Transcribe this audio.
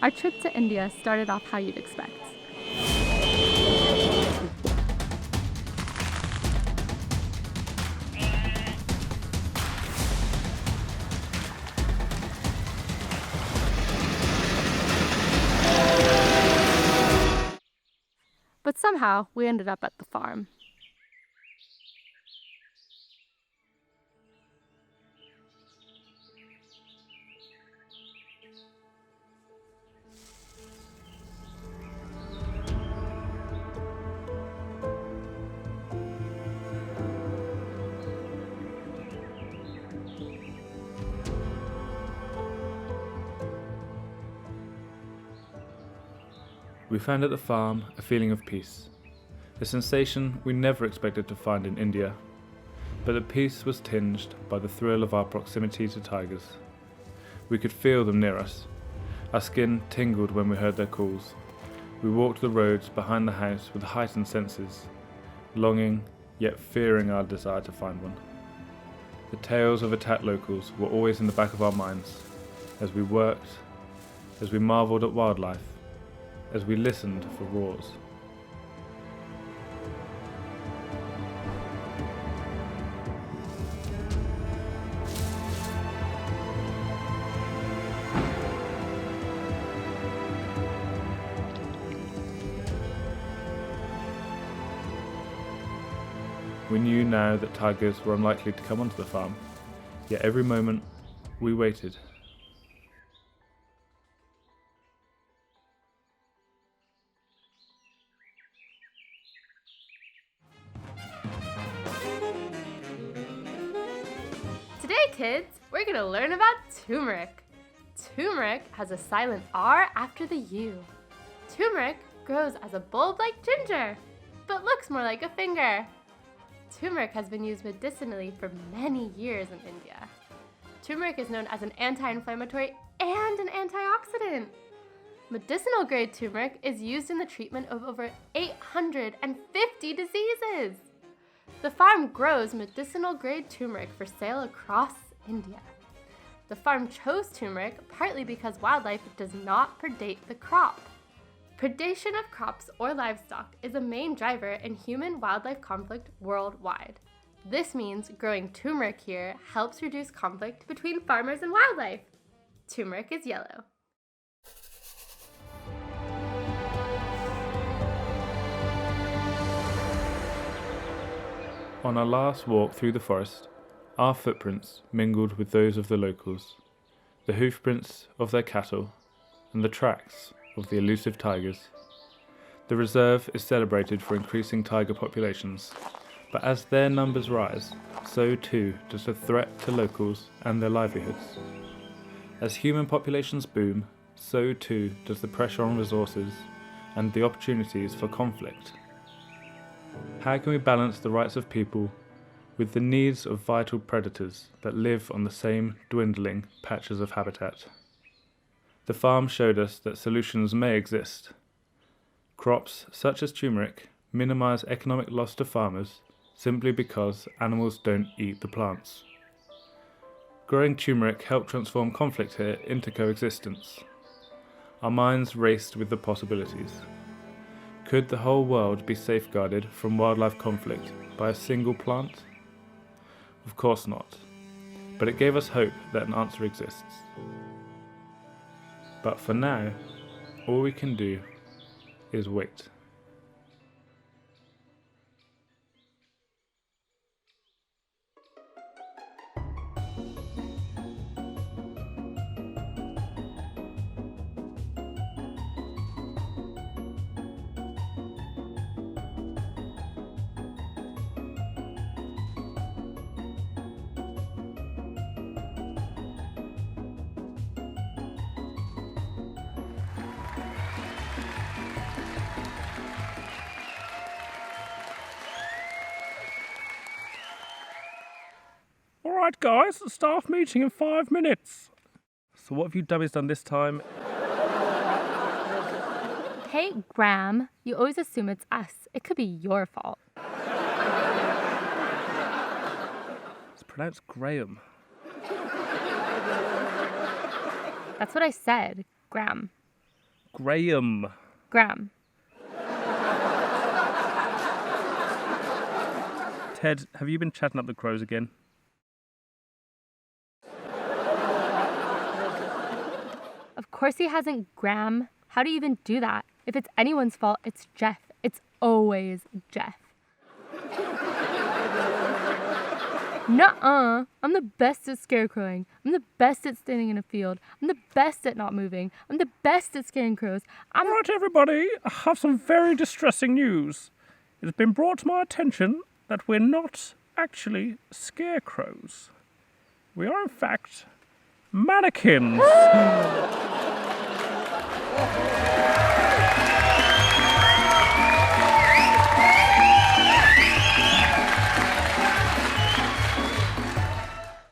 Our trip to India started off how you'd expect. But somehow, we ended up at the farm. We found at the farm a feeling of peace, a sensation we never expected to find in India, but the peace was tinged by the thrill of our proximity to tigers. We could feel them near us. Our skin tingled when we heard their calls. We walked the roads behind the house with heightened senses, longing yet fearing our desire to find one. The tales of attacked locals were always in the back of our minds, as we worked, as we marvelled at wildlife, as we listened for roars. We knew now that tigers were unlikely to come onto the farm, yet every moment we waited. Today, kids, we're going to learn about turmeric. Turmeric has a silent R after the U. Turmeric grows as a bulb like ginger, but looks more like a finger. Turmeric has been used medicinally for many years in India. Turmeric is known as an anti-inflammatory and an antioxidant. Medicinal grade turmeric is used in the treatment of over 850 diseases. The farm grows medicinal grade turmeric for sale across India. The farm chose turmeric partly because wildlife does not predate the crop. Predation of crops or livestock is a main driver in human-wildlife conflict worldwide. This means growing turmeric here helps reduce conflict between farmers and wildlife. Turmeric is yellow. On our last walk through the forest, our footprints mingled with those of the locals, the hoofprints of their cattle, and the tracks of the elusive tigers. The reserve is celebrated for increasing tiger populations, but as their numbers rise, so too does the threat to locals and their livelihoods. As human populations boom, so too does the pressure on resources and the opportunities for conflict. How can we balance the rights of people with the needs of vital predators that live on the same dwindling patches of habitat? The farm showed us that solutions may exist. Crops such as turmeric minimize economic loss to farmers simply because animals don't eat the plants. Growing turmeric helped transform conflict here into coexistence. Our minds raced with the possibilities. Could the whole world be safeguarded from wildlife conflict by a single plant? Of course not, but it gave us hope that an answer exists. But for now, all we can do is wait. Alright guys, staff meeting in 5 minutes. So what have you dummies done this time? Hey, Graham, you always assume it's us. It could be your fault. It's pronounced Graham. That's what I said, Graham. Graham. Graham. Ted, have you been chatting up the crows again? Of course he hasn't, Graham. How do you even do that? If it's anyone's fault, it's Jeff. It's always Jeff. Nuh-uh. I'm the best at scarecrowing. I'm the best at standing in a field. I'm the best at not moving. I'm the best at scaring crows. All right, everybody, I have some very distressing news. It has been brought to my attention that we're not actually scarecrows. We are, in fact, mannequins.